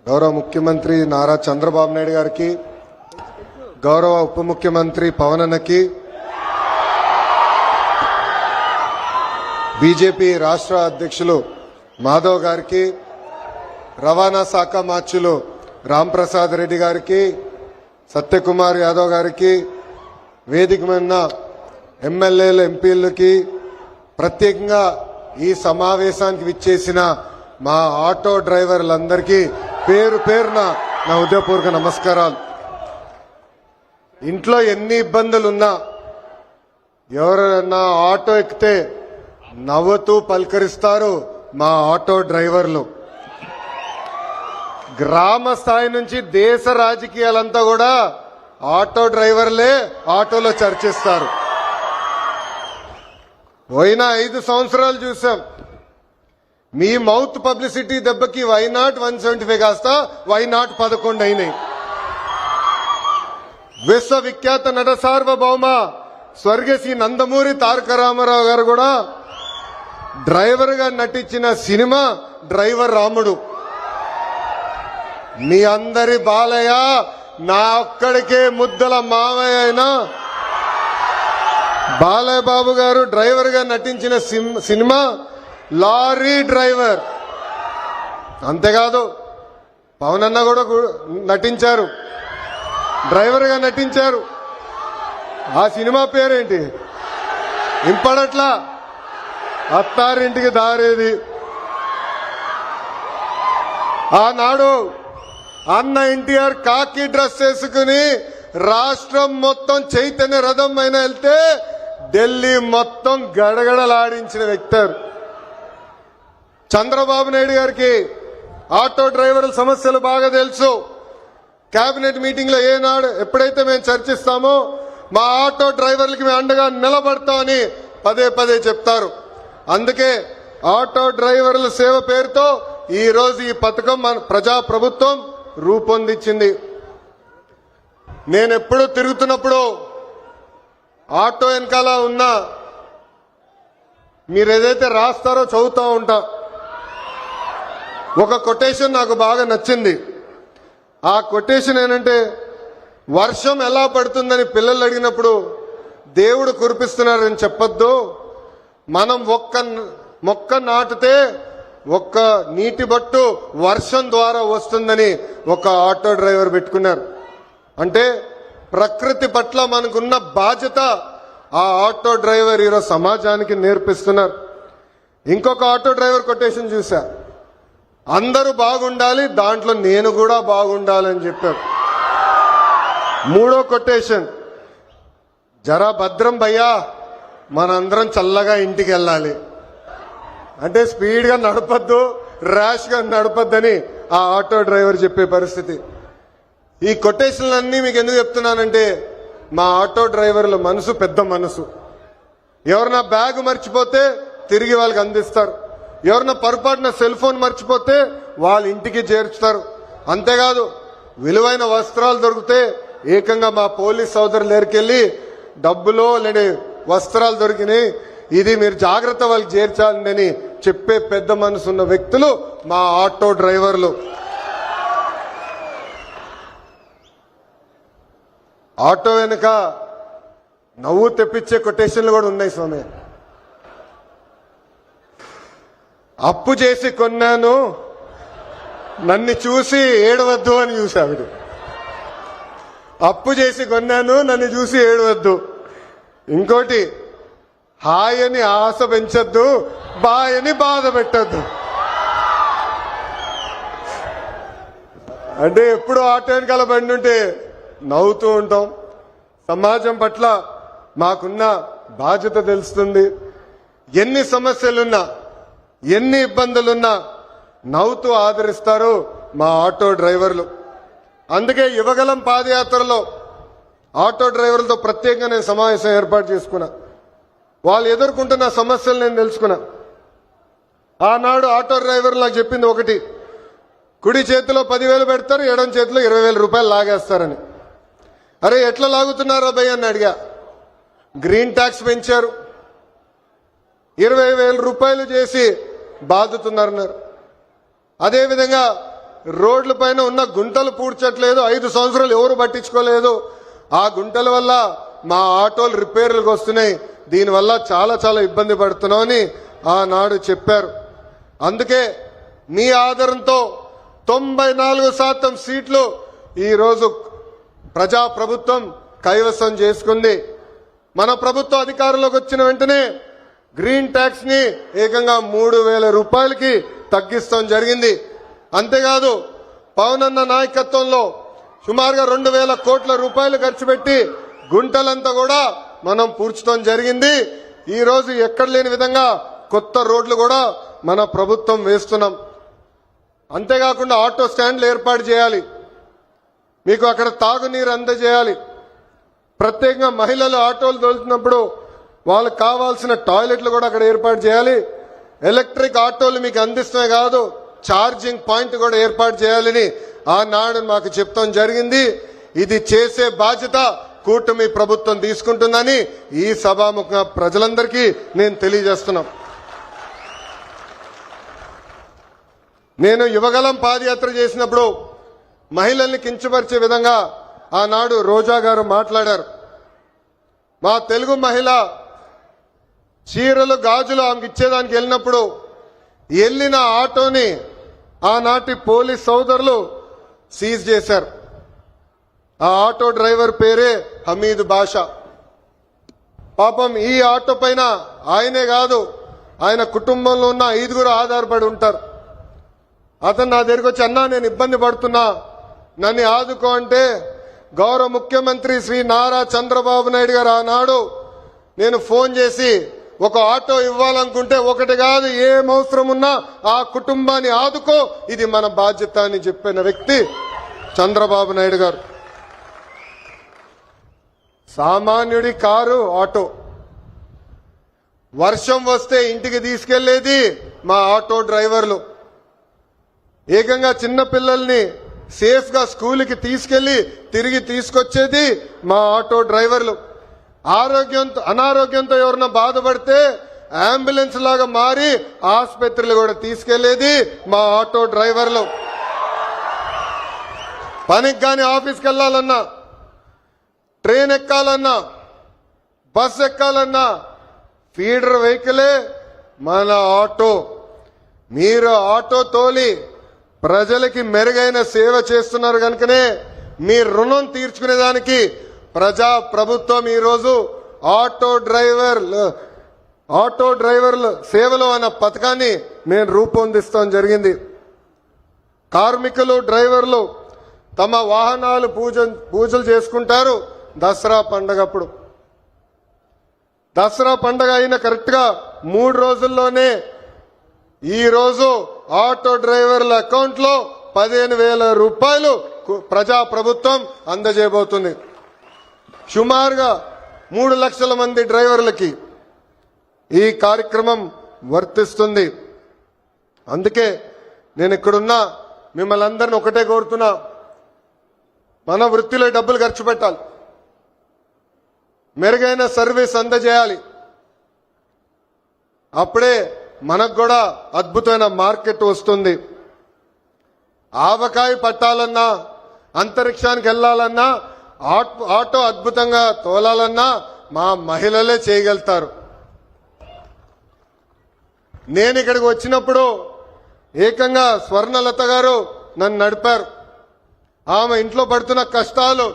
గౌరవ ముఖ్యమంత్రి నారా చంద్రబాబు నాయుడు గారికి, గౌరవ ఉప ముఖ్యమంత్రి పవన్ అన్నకి, బీజేపీ రాష్ట్ర అధ్యక్షులు మాధవ్ గారికి, రవాణా శాఖ మార్చులు రాంప్రసాద్ రెడ్డి గారికి, సత్యకుమార్ యాదవ్ గారికి, వేదిక మీద ఎమ్మెల్యేలు ఎంపీలకి, ప్రత్యేకంగా ఈ సమావేశానికి విచ్చేసిన మా ఆటో డ్రైవర్లందరికీ పేరు పేరున నా హృదయపూర్వక నమస్కారాలు. ఇంట్లో ఎన్ని ఇబ్బందులున్నా ఎవరన్నా ఆటో ఎక్కితే నవ్వుతూ పలకరిస్తారు మా ఆటో డ్రైవర్లు. గ్రామ స్థాయి నుంచి దేశ రాజకీయాలంతా కూడా ఆటో డ్రైవర్లే ఆటోలో చర్చిస్తారు. పోయిన 5 సంవత్సరాలు చూసాం. మీ మౌత్ పబ్లిసిటీ దెబ్బకి వైనాట్ 175 కాస్త వైనాట్ 11 అయినాయి. విశ్వవిఖ్యాత నట సార్వభౌమ స్వర్గశ్రీ నందమూరి తారక రామారావు గారు కూడా డ్రైవర్ గా నటించిన సినిమా డ్రైవర్ రాముడు. మీ అందరి బాలయ్య నా ఒక్కడికే ముద్దల మావయ్య అయినా బాలయ్య బాబు గారు డ్రైవర్ గా నటించిన సినిమా లారీ డ్రైవర్. అంతేకాదు పవన్ అన్న కూడా నటించారు, డ్రైవర్ గా నటించారు. ఆ సినిమా పేరేంటి ఇంపడట్లా, అత్తారింటికి దారేది. ఆనాడు అన్న ఎన్టీఆర్ కాకి డ్రెస్ వేసుకుని రాష్ట్రం మొత్తం చైతన్య రథం పైన వెళ్తే ఢిల్లీ మొత్తం గడగడలాడించిన వ్యక్తి. చంద్రబాబు నాయుడు గారికి ఆటో డ్రైవర్ల సమస్యలు బాగా తెలుసు. కేబినెట్ మీటింగ్ లో ఏనాడు ఎప్పుడైతే మేము చర్చిస్తామో మా ఆటో డ్రైవర్లకి మేము అండగా నిలబడతామని పదే పదే చెప్తారు. అందుకే ఆటో డ్రైవర్ల సేవ పేరుతో ఈ రోజు ఈ పథకం మన ప్రజా ప్రభుత్వం రూపొందించింది. నేను ఎప్పుడు తిరుగుతున్నప్పుడు ఆటో వెనకాల ఉన్నా మీరు ఏదైతే రాస్తారో చదువుతూ ఉంటా. ఒక కొటేషన్ నాకు బాగా నచ్చింది. ఆ కొటేషన్ ఏంటంటే, వర్షం ఎలా పడుతుందని పిల్లలు అడిగినప్పుడు దేవుడు కురిపిస్తున్నారని చెప్పొద్దు, మనం ఒక్క మొక్క నాటితే ఒక్క నీటి బట్టు వర్షం ద్వారా వస్తుందని ఒక ఆటో డ్రైవర్ పెట్టుకున్నారు. అంటే ప్రకృతి పట్ల మనకున్న బాధ్యత ఆ ఆటో డ్రైవర్ ఈరోజు సమాజానికి నేర్పిస్తున్నారు. ఇంకొక ఆటో డ్రైవర్ కొటేషన్ చూసా, అందరూ బాగుండాలి దాంట్లో నేను కూడా బాగుండాలని చెప్పారు. మూడో కొటేషన్, జరా భద్రం భయ్యా మనందరం చల్లగా ఇంటికి వెళ్ళాలి. అంటే స్పీడ్ గా నడపద్దు, ర్యాష్ గా నడపద్దని ఆ ఆటో డ్రైవర్ చెప్పే పరిస్థితి. ఈ కొటేషన్లన్నీ మీకు ఎందుకు చెప్తున్నానంటే, మా ఆటో డ్రైవర్ల మనసు పెద్ద మనసు. ఎవరన్నా బ్యాగ్ మర్చిపోతే తిరిగి వాళ్ళకి అందిస్తారు, ఎవరన్నా పొరపాటున సెల్ ఫోన్ మర్చిపోతే వాళ్ళ ఇంటికి చేర్చుతారు. అంతేకాదు విలువైన వస్త్రాలు దొరికితే ఏకంగా మా పోలీస్ సోదరులు దగ్గరికెళ్ళి డబ్బులో లేని వస్త్రాలు దొరికినాయి, ఇది మీరు జాగ్రత్త వాళ్ళకి చేర్చాలని చెప్పే పెద్ద మనసు ఉన్న వ్యక్తులు మా ఆటో డ్రైవర్లు. ఆటో వెనుక నవ్వు తెప్పించే కొటేషన్లు కూడా ఉన్నాయి స్వామి. అప్పు చేసి కొన్నాను నన్ను చూసి ఏడవద్దు అని చూసావిడు. అప్పు చేసి కొన్నాను నన్ను చూసి ఏడవద్దు. ఇంకోటి, హాయని ఆశ పెంచొద్దు, బాయని బాధ పెట్టద్దు. అంటే ఎప్పుడు ఆటో వెనకాల బండి ఉంటే నవ్వుతూ ఉంటాం. సమాజం పట్ల మాకున్న బాధ్యత తెలుస్తుంది. ఎన్ని సమస్యలున్నా ఎన్ని ఇబ్బందులున్నా నవ్వుతూ ఆదరిస్తారు మా ఆటో డ్రైవర్లు. అందుకే యువగలం పాదయాత్రలో ఆటో డ్రైవర్లతో ప్రత్యేకంగా నేను సమావేశం ఏర్పాటు చేసుకున్నా. వాళ్ళు ఎదుర్కొంటున్న సమస్యలు నేను తెలుసుకున్నా. ఆనాడు ఆటో డ్రైవర్లు నాకు చెప్పింది ఒకటి, కుడి చేతిలో 10,000 పెడతారు, ఎడం చేతిలో 20,000 రూపాయలు లాగేస్తారని. అరే ఎట్లా లాగుతున్నారో భయ్య అని అడిగా. గ్రీన్ ట్యాక్స్ పెంచారు, 20,000 రూపాయలు చేసి బాధుతున్నారన్నారు. అదేవిధంగా రోడ్ల పైన ఉన్న గుంటలు పూడ్చట్లేదు. 5 సంవత్సరాలు ఎవరు పట్టించుకోలేదు. ఆ గుంటల వల్ల మా ఆటోలు రిపేర్లకు వస్తున్నాయి. దీనివల్ల చాలా చాలా ఇబ్బంది పడుతున్నామని ఆనాడు చెప్పారు. అందుకే మీ ఆదరణతో 94% సీట్లు ఈరోజు ప్రజాప్రభుత్వం కైవసం చేసుకుంది. మన ప్రభుత్వం అధికారంలోకి వచ్చిన వెంటనే గ్రీన్ ట్యాక్స్ ని ఏకంగా 3,000 రూపాయలకి తగ్గిస్తాం జరిగింది. అంతేకాదు పవన్ అన్న నాయకత్వంలో సుమారుగా 2,000 కోట్ల రూపాయలు ఖర్చు పెట్టి గుంటలంతా కూడా మనం పూడ్చడం జరిగింది. ఈ రోజు ఎక్కడ లేని విధంగా కొత్త రోడ్లు కూడా మన ప్రభుత్వం వేస్తున్నాం. అంతేకాకుండా ఆటో స్టాండ్లు ఏర్పాటు చేయాలి. మీకు అక్కడ తాగునీరు అందజేయాలి. ప్రత్యేకంగా మహిళలు ఆటోలు తోలుతున్నప్పుడు వాళ్ళకు కావాల్సిన టాయిలెట్లు కూడా అక్కడ ఏర్పాటు చేయాలి. ఎలక్ట్రిక్ ఆటోలు మీకు అందిస్తమే కాదు, ఛార్జింగ్ పాయింట్ కూడా ఏర్పాటు చేయాలని ఆనాడు మాకు చెప్తాం జరిగింది. ఇది చేసే బాధ్యత కూటమి ప్రభుత్వం తీసుకుంటుందని ఈ సభాముఖంగా ప్రజలందరికీ నేను తెలియజేస్తున్నా. నేను యువగలం పాదయాత్ర చేసినప్పుడు మహిళల్ని కించపరిచే విధంగా ఆనాడు రోజా గారు మాట్లాడారు. మా తెలుగు మహిళ చీరలు గాజులు ఆమెకి ఇచ్చేదానికి వెళ్ళినప్పుడు వెళ్ళిన ఆటోని ఆనాటి పోలీస్ సోదరులు సీజ్ చేశారు. ఆ ఆటో డ్రైవర్ పేరే హమీద్ బాషా. పాపం ఈ ఆటో పైన ఆయనే కాదు, ఆయన కుటుంబంలో ఉన్న 5గురు ఆధారపడి ఉంటారు. అతను నా దగ్గరికి వచ్చి, అన్నా నేను ఇబ్బంది పడుతున్నా, నన్ను ఆదుకో అంటే గౌరవ ముఖ్యమంత్రి శ్రీ నారా చంద్రబాబు నాయుడు గారు ఆనాడు నేను ఫోన్ చేసి ఒక ఆటో ఇవ్వాలనుకుంటే ఒకటి కాదు, ఏం అవసరం ఉన్నా ఆ కుటుంబాన్ని ఆదుకో, ఇది మన బాధ్యత అని చెప్పిన వ్యక్తి చంద్రబాబు నాయుడు గారు. సామాన్యుడి కారు ఆటో, వర్షం వస్తే ఇంటికి తీసుకెళ్లేది మా ఆటో డ్రైవర్లు. ఏకంగా చిన్న పిల్లల్ని సేఫ్ గా స్కూల్కి తీసుకెళ్లి తిరిగి తీసుకొచ్చేది మా ఆటో డ్రైవర్లు. అనారోగ్యంతో ఎవరన్నా బాధపడితే అంబులెన్స్ లాగా మారి ఆసుపత్రులు కూడా తీసుకెళ్లేది మా ఆటో డ్రైవర్లు. పనికి గాని ఆఫీస్కి వెళ్లాలన్నా, ట్రైన్ ఎక్కాలన్నా, బస్ ఎక్కాలన్నా ఫీడర్ వెహికలే మన ఆటో. మీరు ఆటో తోలి ప్రజలకి మెరుగైన సేవ చేస్తున్నారు కనుకనే మీ రుణం తీర్చుకునేదానికి ప్రజా ప్రభుత్వం ఈరోజు ఆటో డ్రైవర్ల సేవలు అన్న పథకాన్ని మేము రూపొందిస్తాం జరిగింది. కార్మికులు డ్రైవర్లు తమ వాహనాలు పూజలు చేసుకుంటారు దసరా పండగప్పుడు. దసరా పండగ అయిన కరెక్ట్ గా 3 రోజుల్లోనే ఈ రోజు ఆటో డ్రైవర్ల అకౌంట్ లో 15,000 రూపాయలు ప్రజా ప్రభుత్వం అందజేయబోతుంది. సుమారుగా 3 లక్షల మంది డ్రైవర్లకి ఈ కార్యక్రమం వర్తిస్తుంది. అందుకే నేను ఇక్కడున్నా మిమ్మల్ని అందరిని ఒకటే కోరుతున్నా, మన వృత్తిలో డబ్బులు ఖర్చు పెట్టాలి, మెరుగైన సర్వీస్ అందజేయాలి. అప్పుడే మనకు కూడా అద్భుతమైన మార్కెట్ వస్తుంది. ఆవకాయ పట్టాలన్నా, అంతరిక్షానికి వెళ్లాలన్నా, ఆటో అద్భుతంగా తోలాలన్నా మా మహిళలే చేయగలుగుతారు. నేను ఇక్కడికి వచ్చినప్పుడు ఏకంగా స్వర్ణలత గారు నన్ను నడిపారు. ఆమె ఇంట్లో పడుతున్న కష్టాలు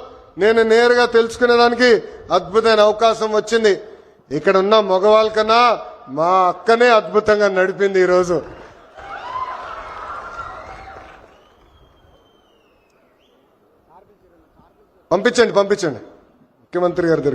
నేను నేరుగా తెలుసుకునేదానికి అద్భుతమైన అవకాశం వచ్చింది. ఇక్కడ ఉన్న మగవాళ్ళ కన్నా మా అక్కనే అద్భుతంగా నడిపింది ఈరోజు. పంపించండి ముఖ్యమంత్రి గారి దగ్గర.